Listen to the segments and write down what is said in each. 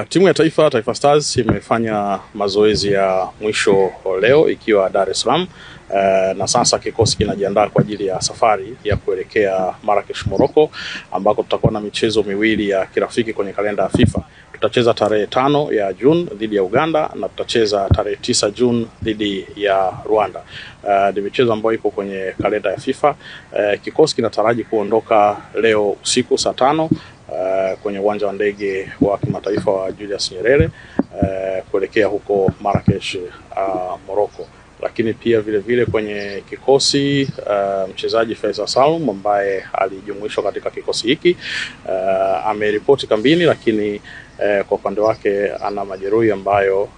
Timu ya Taifa Stars imefanya mazoezi ya mwisho leo ikiwa Dar es Salaam, na sasa kikosi kinajiandaa kwa ajili ya safari ya kuelekea Marrakesh, Morocco, ambako tutakuwa na michezo miwili ya kirafiki kwenye kalenda ya FIFA. Tutacheza tarehe 5 ya Juni dhidi ya Uganda na tutacheza tarehe 9 Juni dhidi ya Rwanda. Ni michezo ambayo ipo kwenye kalenda ya FIFA. Kikosi kinataraji kuondoka leo usiku saa 5 kwenye uwanja wa ndege wa kimataifa wa Julius Nyerere kuelekea huko Marrakesh, Morocco. Lakini pia vile kwenye kikosi mchezaji Faisal Salum ambaye alijumuishwa katika kikosi hiki ameripoti kambini, lakini kwa upande wake ana majeruhi ambayo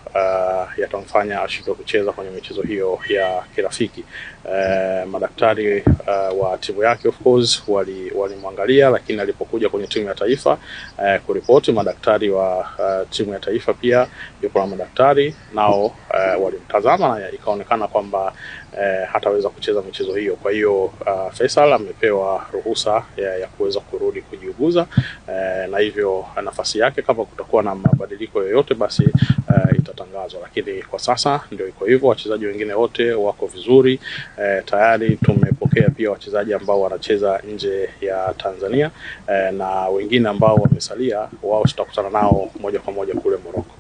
yatamfanya ashindwe kucheza kwenye michezo hiyo ya kirafiki. Madaktari wa timu yake of course walimwangalia, lakini alipokuja kwenye timu ya taifa kuripoti, madaktari wa timu ya taifa pia yupo na madaktari nao walimtazama na ikaonekana kwamba hataweza kucheza michezo hiyo. Kwa hiyo Faisal amepewa ruhusa ya kuweza kurudi kujiuguza, na hivyo nafasi yake kama kutakuwa na mabadiliko yoyote basi itatangazwa, lakini kwa sasa ndio iko hivyo. Wachezaji wengine wote wako vizuri. Tayari tumepokea pia wachezaji ambao wanacheza nje ya Tanzania, na wengine ambao wamesalia wao tutakutana nao moja kwa moja kule Morocco.